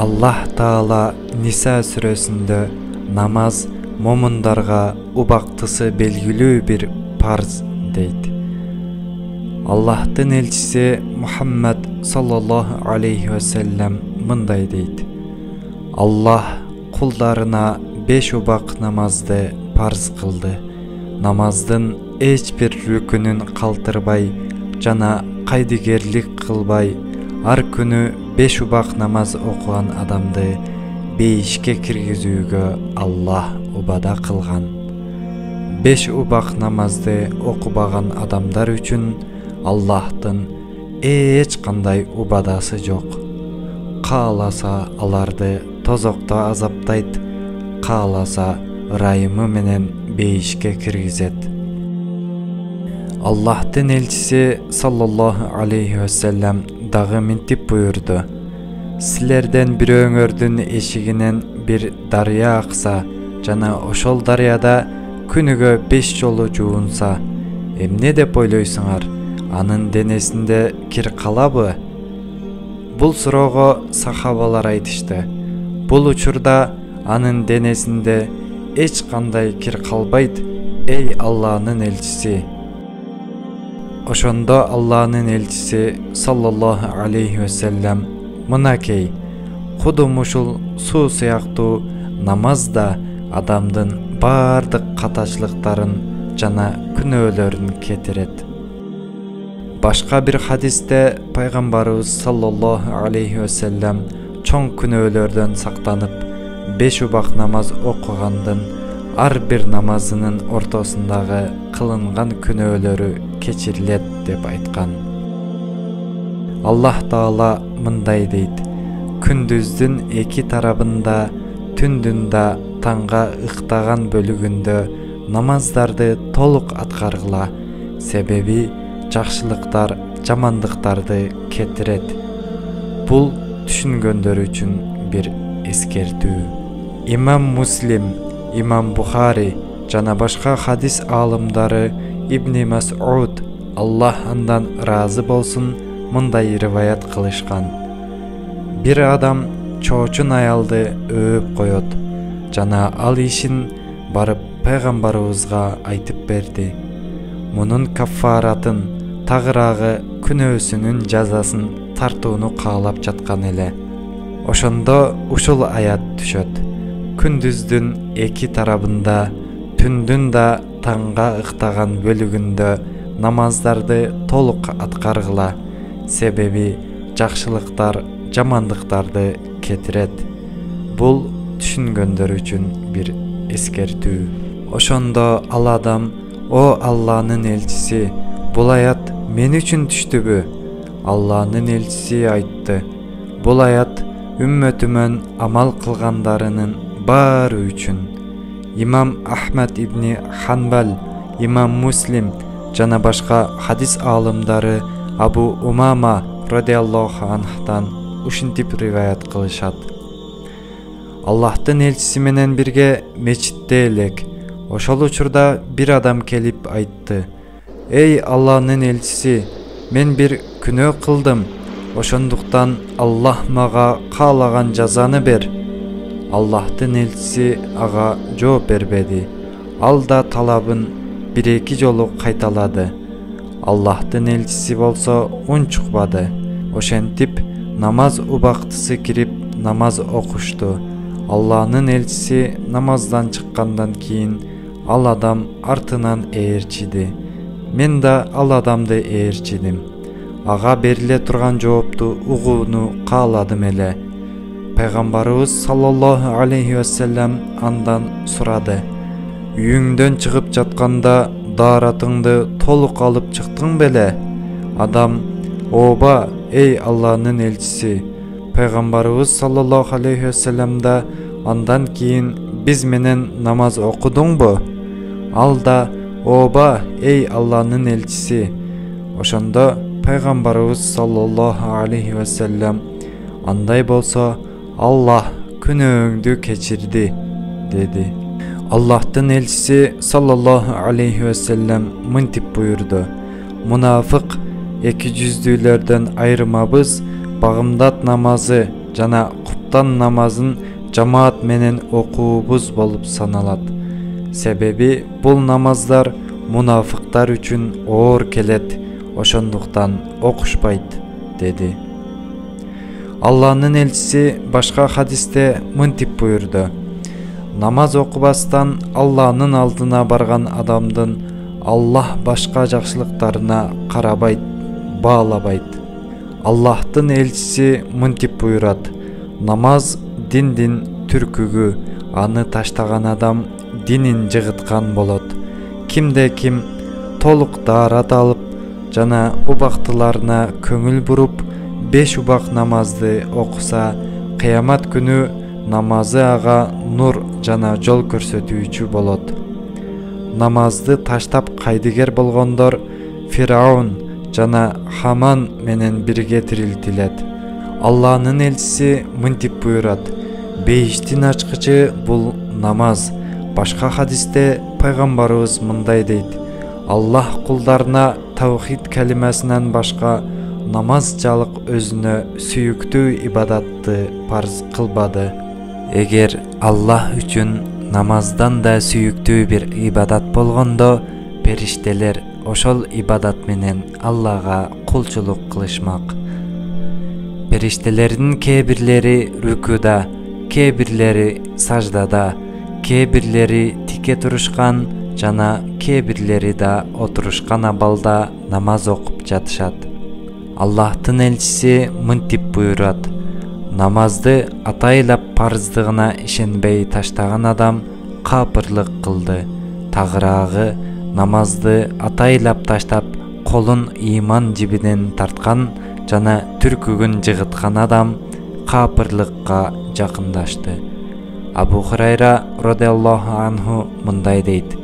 Allah Taala Nisa сүрөсүндө намаз момундарга убактысы белгилүү bir парз дейт. Аллахтын элчиси Мухаммад саллаллаху алейхи ва саллям мындай дейт: Аллах кулдарына 5 убак намазды парз кылды. Намаздын эч бир рүкүнүн калтырбай жана кайдыгерлик кылбай, ар күнү 5 убак намаз окуган адамды бейишке киргизүүгө Аллах убада кылган. 5 убак намазды окубаган адамдар үчүн Аллахтын эч кандай убадасы жок. Кааласа аларды тозокто азаптайт, кааласа ырайымы менен бейишке киргизет. Аллахтын элчиси саллаллаху алейхи ва саллям дагы мынтип буйрду: Силерден бирөөңөрдүн эшигинен бир дарыя акса жана ошол дарыяда күнүгө 5 жолу жуунса, эмне деп ойлойсуңар? Анын денесинде кир калабы? Бул суроого сахабалар айтышты: Бул учурда анын денесинде эч кандай кир калбайт, эй Алланын элчиси. Ошондо Алланын элчиси саллаллаху алейхи ва саллям мынакей: Кудум ушул суу сыяктуу намаз да адамдын бардык катачылыктарын жана күнөөлөрүн кетирет. Башка бир хадисте пайгамбарыбыз саллаллаху алейхи ва саллям чоң күнөөлөрдөн сактанып 5 убак намаз окугандын ар бир намазынын ортосундагы кылынган күнөөлөрү кечирилет деп айткан. Аллах Таала мындай дейт: Күндүздүн 2 тарабында, түндүн да таңга ыктаган бөлүгүндө намаздарды толук аткаргыла, себеби жакшылыктар жамандыктарды кетирет. Бул түшүнгөндөр үчүн бир эскертүү. Имам Муслим, Имам Бухари жана башка хадис аалымдары Ибни Мас'уд, Аллах андан разы болсун, мындай риваят кылышкан: Бир адам чоочун аялды өөп коет жана ал ишин барып пайгамбарыбызга айтып берди. Мунун каффаратын, тагыраагы күнөөсүнүн жазасын тартууну каалап жаткан эле. Ошондо ушул аят түшөт: Күндүздүн 2 тарабында, түндүн да таңга ыктаган бөлүгүндө намаздарды толук аткаргыла, себеби жакшылыктар жамандыктарды кетирет. Бул түшүнгөндөр үчүн бир эскертүү. Ошондо ал адам: О Алланын элчиси, бул аят мен үчүн түштүбү? Алланын элчиси айтты: Бул аят үммөтүмөн амал кылгандарынын баары үчүн. Имам Ахмад ибни Ханбал, Имам Муслим жана башка хадис аалымдары Абу Умама радиаллаху анхтан ушинтип риваят кылышат: Аллахтын элчиси менен бирге мечитте элек. Ошол учурда бир адам келип айтты: Эй Алланын элчиси, мен бир күнөө кылдым. Ошондуктан Аллах мага каалаган жазаны бер. Аллахтын элчиси ага жооп бербеди. Ал да талабын 1-2 жолу кайталады. Аллахтын элчиси болсо унчукпады. Ошентип намаз убактысы кирип намаз окушту. Алланын элчиси намаздан чыккандан кийин ал адам артынан ээрчиди. Мен да ал адамды ээрчидим. Ага бериле турган жоопту угууну кааладым эле. Пайгамбарыбыз саллаллаху алейхи ва саллям андан сурады: Үйүңдөн чыгып жатканда дааратыңды толук алып чыктың беле? Адам: Ооба, эй Алланын элчиси. Пайгамбарыбыз саллаллаху алейхи ва саллям да: Андан кийин биз менен намаз окудуңбу? Ал да: Ооба, эй Алланын элчиси. Ошондо пайгамбарыбыз саллаллаху алейхи ва саллям: Андай болсо Аллах күнөөңдү кечирди, деди. Аллахтын элчиси саллаллаху алейхи ва саллям мынтип буйрду: Мунафык эки жүздүүлөрдөн айырмабыз багымдат намазы жана куптан намазын жамаат менен окуубуз болуп саналат. Себеби бул намаздар мунафыктар үчүн оор келет, ошондуктан окушпайт, деди. Алланын элчиси башка хадисте мынтип буйрду: намаз окубастан Алланын алдына барган адамдын Аллах башка жакшылыктарына карабайт, баалабайт. Аллахтын элчиси мынтип буйрат: намаз диндин түркүгү, аны таштаган адам динин жыгыткан болот. Кимде ким толук даарат алып жана убактыларына көңүл буруп 5 убак намазды окуса, кыямат күнү намазы ага нур жана жол көрсөтүүчү болот. Намазды таштап кайдыгер болгондор Фираун жана Хаман менен бирге тирилтилет. Алланын элчиси мынтип буйрат: бейиштин ачкычы бул намаз. Башка хадисте пайгамбарыбыз мындай дейт: Аллах кулдарына таухид калимасынан башка намазчалык өзүнө сүйүктүү ибадатты парз кылбады. Эгер Аллах үчүн намаздан да сүйүктүү бир ибадат болгондо, периштелер ошол ибадат менен Аллага кулчулук кылышмак. Периштелердин кээ-бирлери рүкүда, кээ-бирлери саждада, кээ-бирлери тике турушкан жана кээ-бирлери да отурушкан абалда намаз окуп жатышат. Аллахтын элчиси мынтип буйрат: намазды атайлап парыздыгына ишенбей таштаган адам капырлык кылды. Тагыраагы, намазды атайлап таштап колун ыйман жибинен тарткан жана түркүгүн жыгыткан адам капырлыкка жакындашты. Абу Хурайра радиаллаху анху мындай дейт: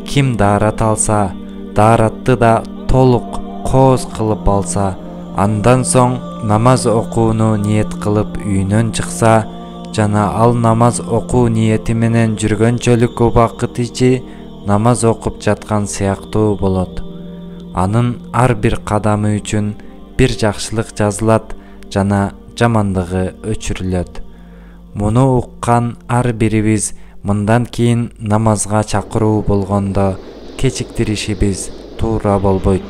ким даарат алса, дааратты да толук кооз кылып алса, андан соң намаз окууну ниет кылып үйүнөн чыкса жана ал намаз окуу ниети менен жүргөнчөлүк убакыт ичи намаз окуп жаткан сыяктуу болот. Анын ар бир кадамы үчүн бир жакшылык жазылат жана жамандыгы өчүрүлөт. Муну уккан ар бирибиз мындан кийин намазга чакыруу болгондо кечиктиришибиз туура болбойт.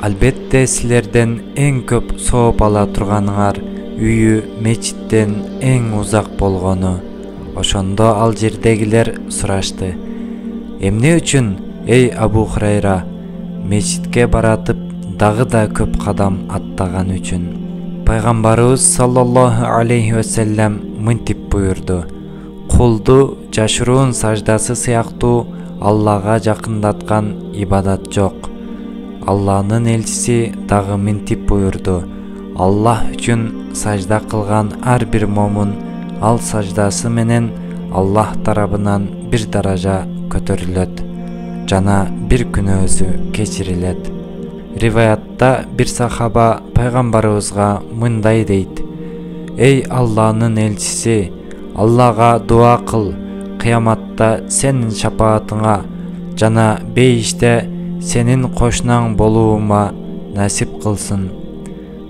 Албетте силерден эң көп сооп ала турганыңар үйү мечиттен эң узак болгону. Ошондо ал жердегилер сурашты: эмне үчүн, эй Абу Хурайра? Мечитке баратып дагы да көп кадам аттаган үчүн. Пайгамбарыбыз саллаллаху алейхи ва саллям мынтип буйрду: кулду жашыруун саждасы сыяктуу Аллага жакындаткан ибадат жок. Алланын элчиси дагы мынтип буйрду: Аллах үчүн сажда кылган ар бир момун ал саждасы менен Аллах тарабынан бир даража көтөрүлөт жана бир күнөөсү кечирилет. Риваятта бир сахаба пайгамбарыбызга мындай дейт: эй Алланын элчиси, Аллага дуа кыл, кыяматта сенин шапаатыңа жана бейиште сенин кошунаң болуума насип кылсын.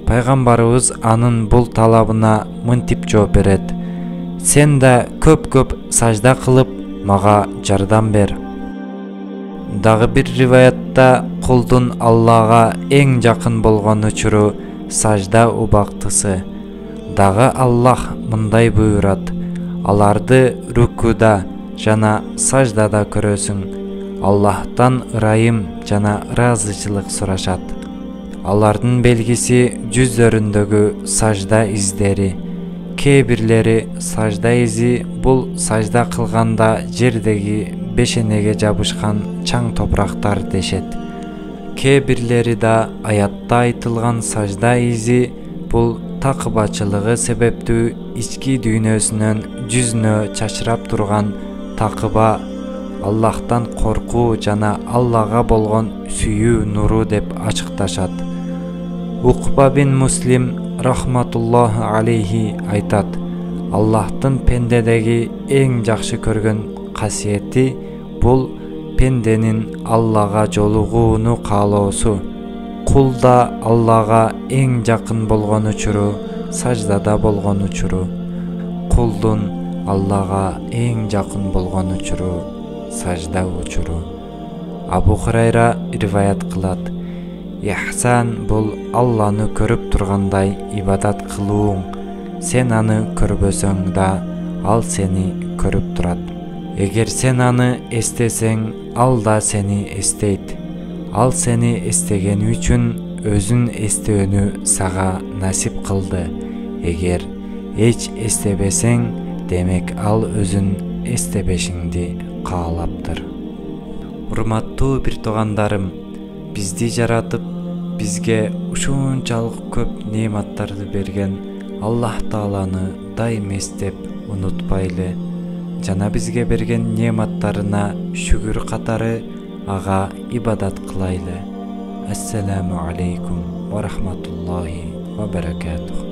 Пайгамбарыбыз анын бул талабына мынтип жооп берет: сен да көп-көп сажда кылып мага жардам бер. Дагы бир риваятта кулдун Аллага эң жакын болгон учуру сажда убактысы. Дагы Аллах мындай буйрат: аларды рүкүда жана саждада көрөсүң. Аллахтан ырайым жана ыраазычылык сурашат. Алардын белгиси жүздөрүндөгү сажда издери. Кээ-бирлери сажда изи бул сажда кылганда жердеги бешенеге жабышкан чаң топурактар дешет. Кээ-бирлери да аятта айтылган сажда изи бул такыбачылыгы себептүү ички дүйнөсүнөн жүзүнө чачырап турган такыба, Аллахтан коркуу жана Аллага болгон сүйүү нуру деп ачыкташат. Укба бин Муслим рахматуллаху алейхи айтат: Аллахтын пендедеги эң жакшы көргөн касиети бул пенденин Аллага жолугууну каалоосу. Кул да Аллага эң жакын болгон учуру саждада болгон учуру, кулдун Аллага эң жакын болгон учуру сажда учуру. Абу Хурайра риваят кылат: Ихсан бул Алланы көрүп тургандай ибадат кылууң. Сен аны көрбөсөң да, ал сени көрүп турат. Эгер сен аны эстесең, ал да сени эстейт. Ал сени эстегени үчүн өзүн эстөөнү сага насип кылды. Эгер эч эстебесең, демек ал өзүн эстебешиңди каалаптыр. Урматтуу бир туугандарым, бизди жаратып, бизге ушунчалык көп неаматтарды берген Аллах Тааланы дайым эстеп унутпайлы. Жана бизге берген неаматтарына шүгүр катары ага ибадат кылайлы. Ассаламу алейкум ва рахматуллахи ва баракатух.